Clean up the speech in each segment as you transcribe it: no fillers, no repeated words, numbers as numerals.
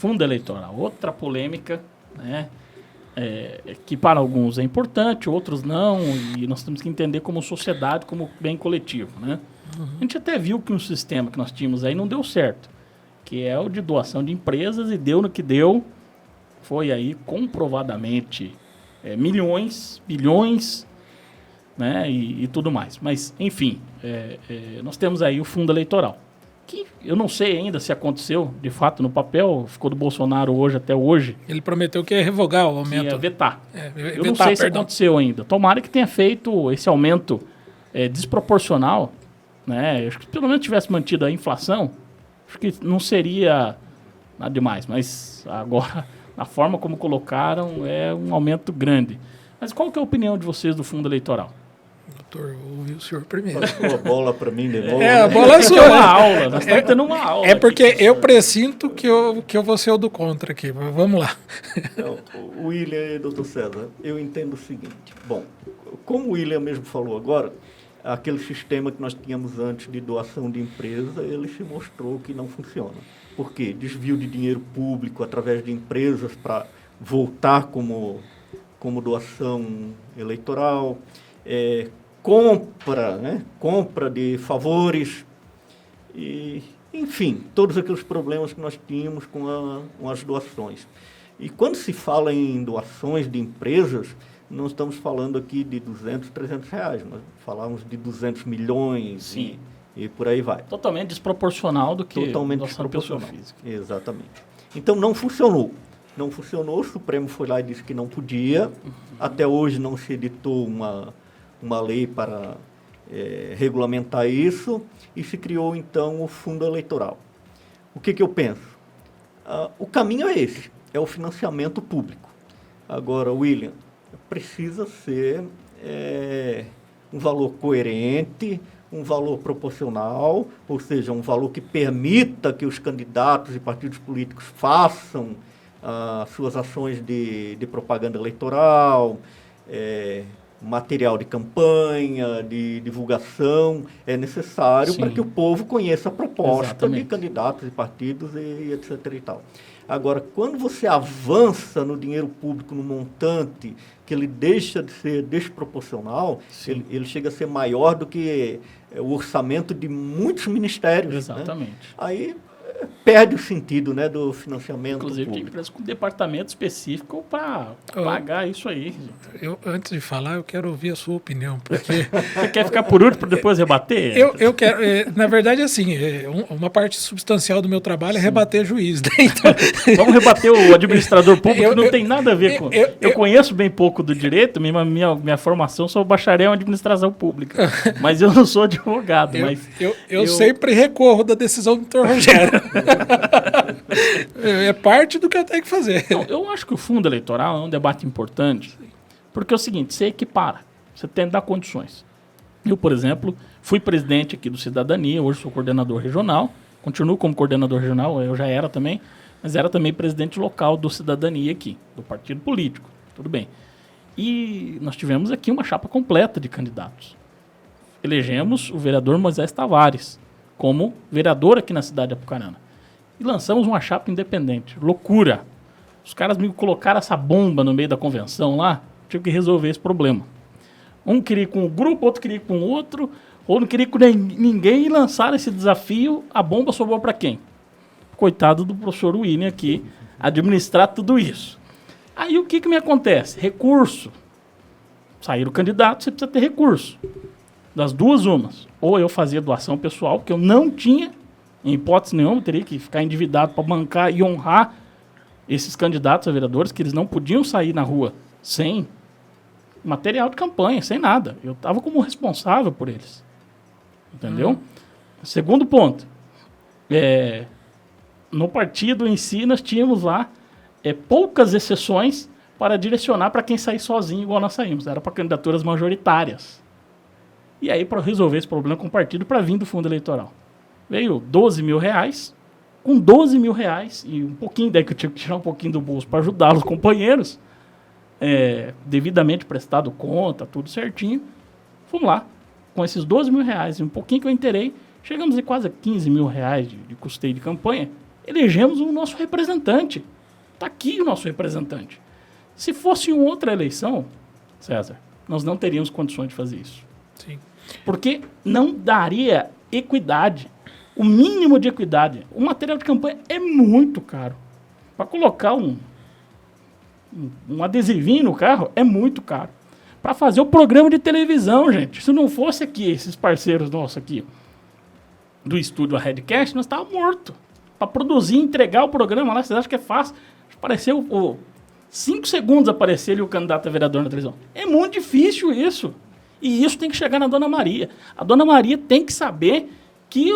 fundo eleitoral. Outra polêmica, né? Que para alguns é importante, outros não, e nós temos que entender como sociedade, como bem coletivo, né? A gente até viu que um sistema que nós tínhamos aí não deu certo, que é o de doação de empresas, e deu no que deu, foi aí comprovadamente milhões, bilhões, né, e tudo mais. Mas, enfim, nós temos aí o fundo eleitoral, que eu não sei ainda se aconteceu, de fato, no papel, ficou do Bolsonaro hoje até hoje. Ele prometeu que ia revogar o aumento. Que ia vetar. Eu não sei se aconteceu ainda. Tomara que tenha feito esse aumento desproporcional, né? Acho que pelo menos tivesse mantido a inflação, acho que não seria nada demais. Mas agora, a forma como colocaram, é um aumento grande. Mas qual que é a opinião de vocês do fundo eleitoral? Doutor, vou ouvir o senhor primeiro. Passou a bola para mim de novo. A bola é sua. É uma aula, nós estamos tendo uma aula. É porque aqui, eu presinto que eu vou ser o do contra aqui. Vamos lá. Então, William e doutor César, eu entendo o seguinte. Bom, como o William mesmo falou agora, aquele sistema que nós tínhamos antes de doação de empresa, ele se mostrou que não funciona. Por quê? Desvio de dinheiro público através de empresas para voltar como doação eleitoral, compra de favores, e, enfim, todos aqueles problemas que nós tínhamos com as doações. E quando se fala em doações de empresas, não estamos falando aqui de 200, 300 reais, nós falamos de 200 milhões. Sim. E por aí vai. Totalmente desproporcional do que totalmente doação de pessoa desproporcional. física. Exatamente. Então não funcionou. Não funcionou, o Supremo foi lá e disse que não podia. Até hoje não se editou uma lei para regulamentar isso, e se criou então o fundo eleitoral. O que eu penso? O caminho é esse, é o financiamento público. Agora, William, precisa ser um valor coerente, um valor proporcional, ou seja, um valor que permita que os candidatos e partidos políticos façam suas ações de propaganda eleitoral, material de campanha, de divulgação, é necessário para que o povo conheça a proposta de candidatos e partidos e etc. e tal. Agora, quando você avança no dinheiro público, no montante, que ele deixa de ser desproporcional, ele chega a ser maior do que o orçamento de muitos ministérios. Exatamente. Né? Aí perde o sentido, né, do financiamento Inclusive, público. tem empresa com departamento específico para pagar isso aí. Antes de falar, eu quero ouvir a sua opinião, porque... Você quer ficar por último para depois rebater? Eu quero... na verdade, assim, uma parte substancial do meu trabalho é rebater juiz. Né? Então... Vamos rebater o administrador público, que não tem nada a ver com... Eu conheço bem pouco do direito, minha formação sou bacharel em administração pública, mas eu não sou advogado. Eu sempre recorro da decisão do doutor Rogério. É parte do que eu tenho que fazer. Então, eu acho que o fundo eleitoral é um debate importante, porque é o seguinte, você equipara, você tem que dar condições. Eu, por exemplo, fui presidente aqui do Cidadania, hoje sou coordenador regional, continuo como coordenador regional, eu já era também, mas era também presidente local do Cidadania aqui, do partido político, tudo bem. E nós tivemos aqui uma chapa completa de candidatos. Elegemos o vereador Moisés Tavares como vereador aqui na cidade de Apucarana. E lançamos uma chapa independente. Loucura! Os caras me colocaram essa bomba no meio da convenção lá, tive que resolver esse problema. Um queria ir com um grupo, outro queria ir com outro, ou não queria ir com ninguém, e lançaram esse desafio. A bomba sobrou para quem? Coitado do professor William aqui, administrar tudo isso. Aí o que me acontece? Recurso. Saíram candidatos, você precisa ter recurso. Das duas umas. Ou eu fazia doação pessoal, porque eu não tinha, em hipótese nenhuma, eu teria que ficar endividado para bancar e honrar esses candidatos a vereadores, que eles não podiam sair na rua sem material de campanha, sem nada. Eu estava como responsável por eles. Entendeu? Segundo ponto. No partido em si, nós tínhamos lá poucas exceções para direcionar para quem sair sozinho, igual nós saímos. Era para candidaturas majoritárias. E aí, para resolver esse problema com o partido, para vir do fundo eleitoral. Veio 12 mil reais, com 12 mil reais, e um pouquinho, daí que eu tinha que tirar um pouquinho do bolso para ajudar os companheiros, devidamente prestado conta, tudo certinho. Fomos lá, com esses 12 mil reais e um pouquinho que eu inteirei, chegamos em quase 15 mil reais de custeio de campanha, elegemos o nosso representante. Está aqui o nosso representante. Se fosse em outra eleição, César, nós não teríamos condições de fazer isso. Sim. Porque não daria equidade, o mínimo de equidade. O material de campanha é muito caro. Para colocar um adesivinho no carro é muito caro. Para fazer o programa de televisão, gente, se não fosse aqui, esses parceiros nossos aqui, do estúdio, a Redcast, nós estávamos mortos. Para produzir e entregar o programa lá, vocês acham que é fácil? Apareceu 5 segundos aparecer ali o candidato a vereador na televisão. É muito difícil isso. E isso tem que chegar na Dona Maria. A Dona Maria tem que saber que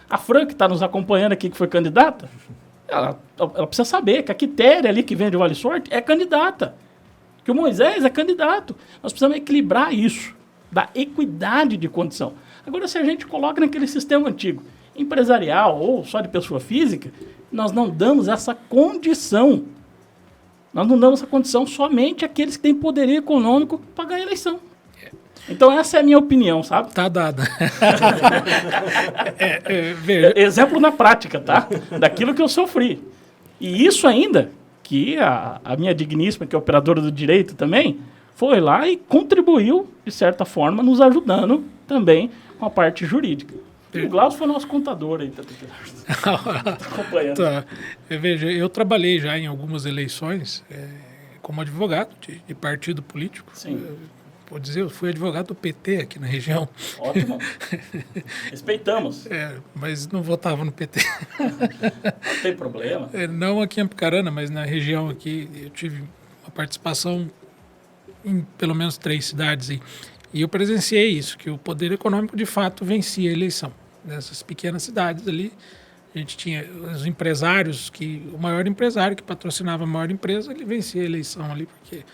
a Fran, que está nos acompanhando aqui, que foi candidata, ela precisa saber que a Quitéria ali, que vem de Vale Sorte, é candidata. Que o Moisés é candidato. Nós precisamos equilibrar isso, da equidade de condição. Agora, se a gente coloca naquele sistema antigo, empresarial ou só de pessoa física, nós não damos essa condição. Nós não damos essa condição somente àqueles que têm poderio econômico para ganhar a eleição. Então, essa é a minha opinião, sabe? Tá dada. Exemplo na prática, tá? Daquilo que eu sofri. E isso ainda, que a minha digníssima, que é operadora do direito também, foi lá e contribuiu, de certa forma, nos ajudando também com a parte jurídica. E o Glaucio foi nosso contador aí. Tá acompanhando. Tá. Veja, eu trabalhei já em algumas eleições como advogado de partido político. Sim. Vou dizer, eu fui advogado do PT aqui na região. Ótimo. Respeitamos. Mas não votava no PT. Não tem problema. Não aqui em Apucarana, mas na região aqui eu tive uma participação em pelo menos 3 cidades aí. E eu presenciei isso, que o poder econômico de fato vencia a eleição. Nessas pequenas cidades ali, a gente tinha os empresários, o maior empresário que patrocinava a maior empresa, ele vencia a eleição ali, porque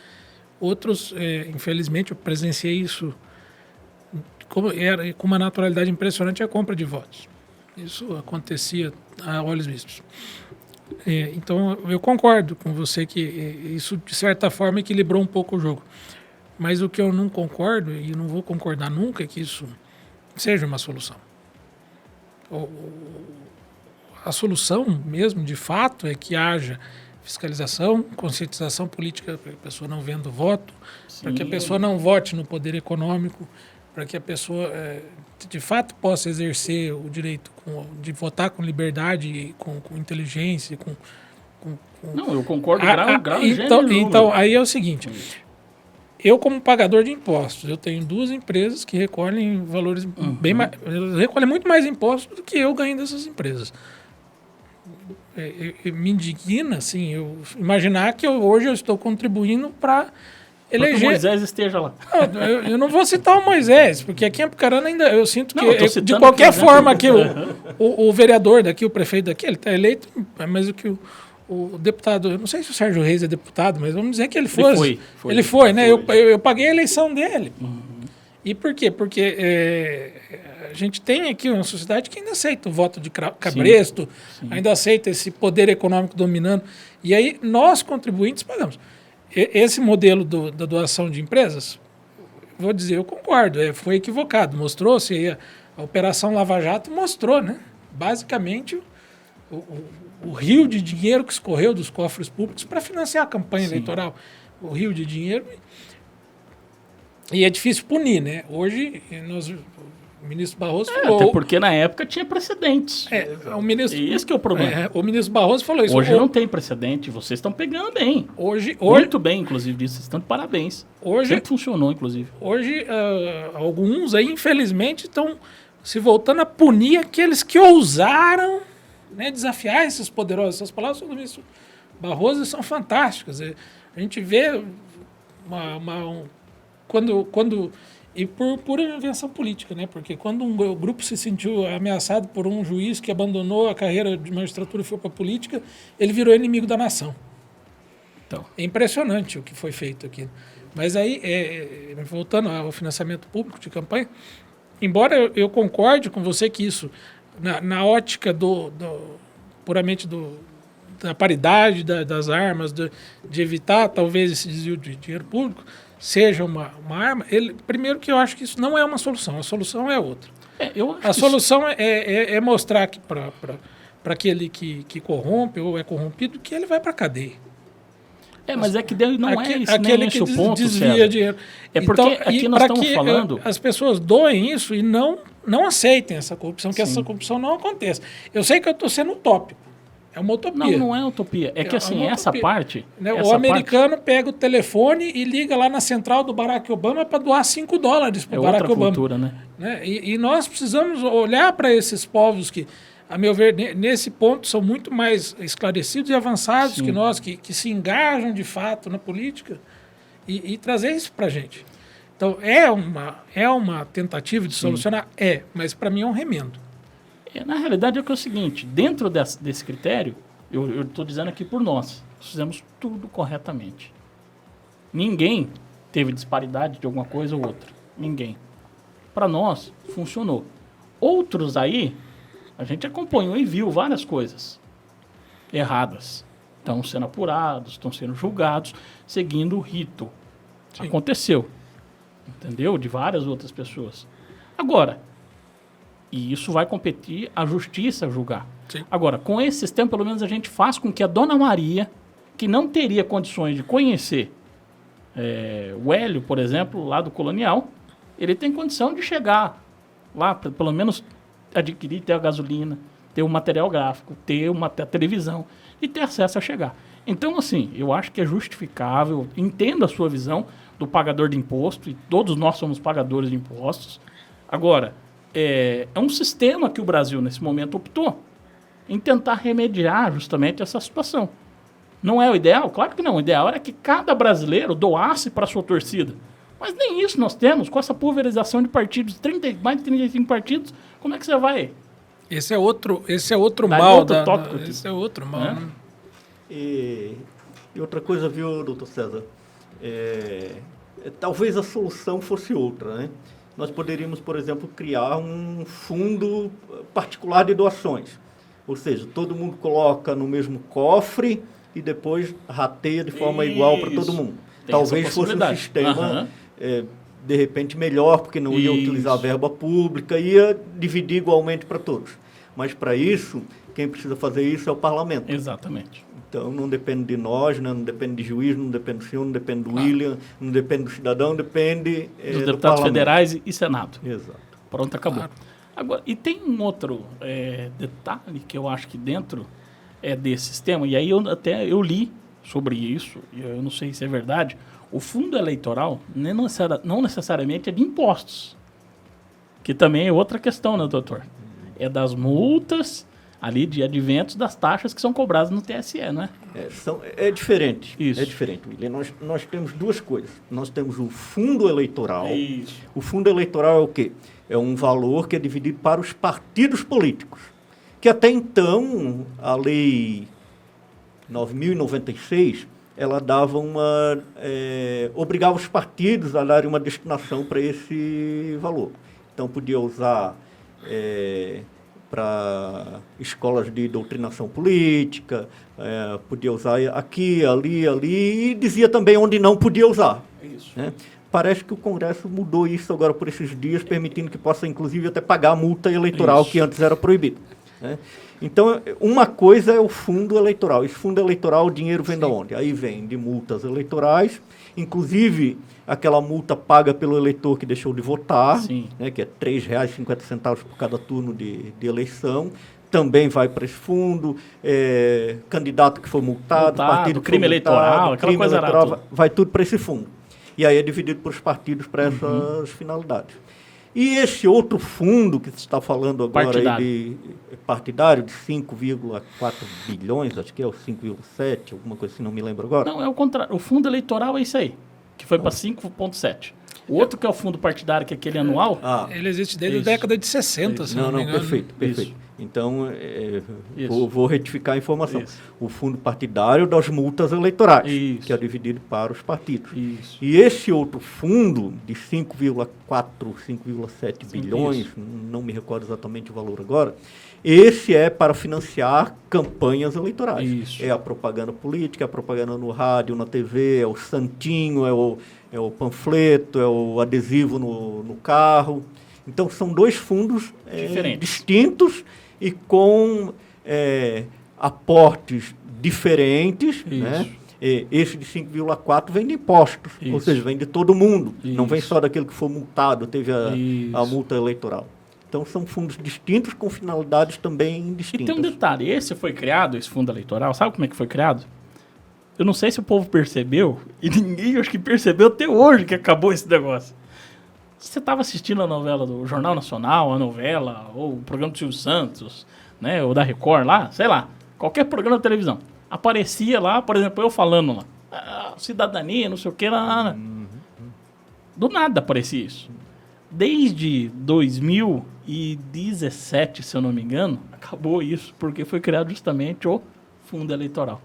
outros, infelizmente, eu presenciei isso com uma naturalidade impressionante, a compra de votos. Isso acontecia a olhos vistos. Então, eu concordo com você que isso, de certa forma, equilibrou um pouco o jogo. Mas o que eu não concordo, e não vou concordar nunca, é que isso seja uma solução. A solução mesmo, de fato, é que haja fiscalização, conscientização política para que a pessoa não venda o voto, para que a pessoa não vote no poder econômico, para que a pessoa, de fato, possa exercer o direito de votar com liberdade, com inteligência, Não, eu concordo então, aí é o seguinte... Eu, como pagador de impostos, eu tenho 2 empresas que recolhem valores bem mais... recolhem muito mais impostos do que eu ganho dessas empresas. Me indigna, assim, eu imaginar que hoje eu estou contribuindo para eleger... Que o Moisés esteja lá. Não, eu não vou citar o Moisés, porque aqui em Apucarana ainda eu sinto que, de qualquer forma, que o vereador daqui, o prefeito daqui, ele está eleito, mas o que o deputado, eu não sei se o Sérgio Reis é deputado, mas vamos dizer que ele foi. Ele foi, né? Eu paguei a eleição dele. E por quê? Porque a gente tem aqui uma sociedade que ainda aceita o voto de cabresto, ainda aceita esse poder econômico dominando. E aí nós, contribuintes, pagamos. Esse modelo da doação de empresas, vou dizer, eu concordo, foi equivocado. Mostrou-se aí a Operação Lava Jato, mostrou, né? Basicamente, o rio de dinheiro que escorreu dos cofres públicos para financiar a campanha eleitoral. O rio de dinheiro. E é difícil punir, né? Hoje, o ministro Barroso falou... Até porque na época tinha precedentes. O ministro, e esse que é o problema. O ministro Barroso falou isso. Hoje não tem precedente, vocês estão pegando bem. Muito bem, inclusive, disso. Vocês estão de parabéns. Sempre funcionou, inclusive. Hoje, alguns aí, infelizmente, estão se voltando a punir aqueles que ousaram... desafiar esses poderosos. Essas palavras do ministro Barroso são fantásticas. A gente vê e por pura invenção política, né? Porque quando um grupo se sentiu ameaçado por um juiz que abandonou a carreira de magistratura e foi para a política, ele virou inimigo da nação. Então, é impressionante o que foi feito aqui. Mas aí, voltando ao financiamento público de campanha, embora eu concorde com você que isso, na ótica puramente da paridade das armas, de evitar talvez esse desvio de dinheiro público, seja uma arma, primeiro que eu acho que isso não é uma solução, a solução é outra. A solução é mostrar que para para aquele que corrompe ou é corrompido, que ele vai para a cadeia. Mas é que não é esse, aquele nem esse o ponto, desvia César. dinheiro. É porque aqui nós estamos falando... as pessoas doem isso e não aceitem essa corrupção, que essa corrupção não aconteça. Eu sei que eu estou sendo utópico. É uma utopia. Não é utopia. É que assim, essa parte... Né? O americano pega o telefone e liga lá na central do Barack Obama para doar $5 para o Barack Obama. Cultura, né? E nós precisamos olhar para esses povos que, a meu ver, nesse ponto, são muito mais esclarecidos e avançados que nós, que se engajam de fato na política e trazer isso para a gente. Então, é uma tentativa de solucionar? Mas para mim é um remendo. Na realidade é que é o seguinte, dentro desse critério, eu estou dizendo aqui por nós fizemos tudo corretamente. Ninguém teve disparidade de alguma coisa ou outra. Ninguém. Para nós, funcionou. Outros aí, a gente acompanhou e viu várias coisas erradas. Estão sendo apurados, estão sendo julgados, seguindo o rito. Sim. Aconteceu. Entendeu? De várias outras pessoas. Agora, e isso vai competir a justiça julgar. Sim. Agora, com esse sistema, pelo menos a gente faz com que a Dona Maria, que não teria condições de conhecer o Hélio, por exemplo, lá do Colonial, ele tem condição de chegar lá, pelo menos adquirir, ter a gasolina, ter o material gráfico, ter a televisão e ter acesso a chegar. Então, assim, eu acho que é justificável, entendo a sua visão do pagador de imposto, e todos nós somos pagadores de impostos. Agora, é um sistema que o Brasil, nesse momento, optou em tentar remediar justamente essa situação. Não é o ideal? Claro que não. O ideal era que cada brasileiro doasse para a sua torcida. Mas nem isso nós temos. Com essa pulverização de partidos, mais de 35 partidos, como é que você vai? Esse é outro mal. Esse é outro mal. Né? E outra coisa, viu, doutor César? Talvez a solução fosse outra, né? Nós poderíamos, por exemplo, criar um fundo particular de doações. Ou seja, todo mundo coloca no mesmo cofre e depois rateia de forma igual para todo mundo. Talvez fosse um sistema, de repente, melhor, porque não ia utilizar a verba pública, ia dividir igualmente para todos. Mas, para isso, quem precisa fazer isso é o parlamento. Exatamente. Então, não depende de nós, né? Não depende de juiz, não depende do senhor, não depende do William, não depende do cidadão, depende dos deputados federais e Senado. Exato. Pronto, acabou. Agora, e tem um outro detalhe que eu acho que dentro desse sistema, e aí eu li sobre isso, e eu não sei se é verdade, o fundo eleitoral não necessariamente é de impostos, que também é outra questão, né, doutor? É das multas ali de adventos das taxas que são cobradas no TSE, não é? É diferente. Isso. É diferente, William. Nós temos duas coisas. Nós temos o fundo eleitoral. Isso. O fundo eleitoral é o quê? É um valor que é dividido para os partidos políticos. Que até então, a lei 9.096, ela dava obrigava os partidos a darem uma destinação para esse valor. Então, podia usar para escolas de doutrinação política, podia usar aqui, ali, e dizia também onde não podia usar. Isso. Né? Parece que o Congresso mudou isso agora por esses dias, permitindo que possa, inclusive, até pagar a multa eleitoral, que antes era proibida. Né? Então, uma coisa é o fundo eleitoral. Esse fundo eleitoral, o dinheiro vem de onde? Aí vem de multas eleitorais, inclusive aquela multa paga pelo eleitor que deixou de votar, né, que é R$ 3,50 por cada turno de eleição, também vai para esse fundo, candidato que foi multado, partido que crime foi multado, eleitoral, aquela coisa eleitoral, vai tudo para esse fundo. E aí é dividido por os partidos para essas finalidades. E esse outro fundo que você está falando agora partidário de 5,4 bilhões, acho que é o 5,7, alguma coisa assim, não me lembro agora. Não, é o contrário. O fundo eleitoral é isso aí, que foi para 5,7. O outro que é o fundo partidário, que é aquele anual... ele existe desde a década de 60, se não me engano. Perfeito. Isso. Então, vou retificar a informação. Isso. O fundo partidário das multas eleitorais, que é dividido para os partidos. Isso. E esse outro fundo de 5,4, 5,7 bilhões, não me recordo exatamente o valor agora, esse é para financiar campanhas eleitorais. Isso. É a propaganda política, é a propaganda no rádio, na TV, é o santinho, é o panfleto, é o adesivo no carro. Então, são dois fundos distintos e com aportes diferentes, né? Esse de 5,4 vem de impostos, ou seja, vem de todo mundo, não vem só daquele que foi multado, teve a multa eleitoral. Então, são fundos distintos com finalidades também distintas. E tem um detalhe, esse fundo eleitoral, sabe como é que foi criado? Eu não sei se o povo percebeu, e ninguém acho que percebeu até hoje que acabou esse negócio. Você estava assistindo a novela do Jornal Nacional, a novela, ou o programa do Silvio Santos, né, ou da Record lá, sei lá, qualquer programa de televisão. Aparecia lá, por exemplo, eu falando lá, cidadania, não sei o que, lá. Do nada aparecia isso. Desde 2017, se eu não me engano, acabou isso, porque foi criado justamente o fundo eleitoral.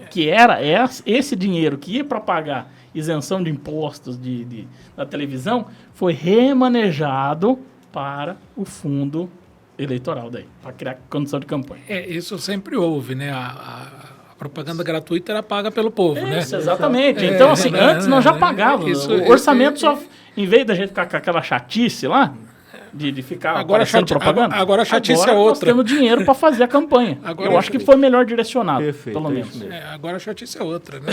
Que era esse dinheiro que ia para pagar isenção de impostos da televisão, foi remanejado para o fundo eleitoral daí, para criar condição de campanha. Isso sempre houve, né? A propaganda gratuita era paga pelo povo, né? Isso, exatamente. Então, assim, antes nós já pagávamos. O orçamento só, em vez da gente ficar com aquela chatice lá, de ficar aparecendo propaganda, agora a chatice é outra. Nós temos dinheiro para fazer a campanha. Eu acho que foi melhor direcionado, pelo menos. Agora a chatice é outra, né?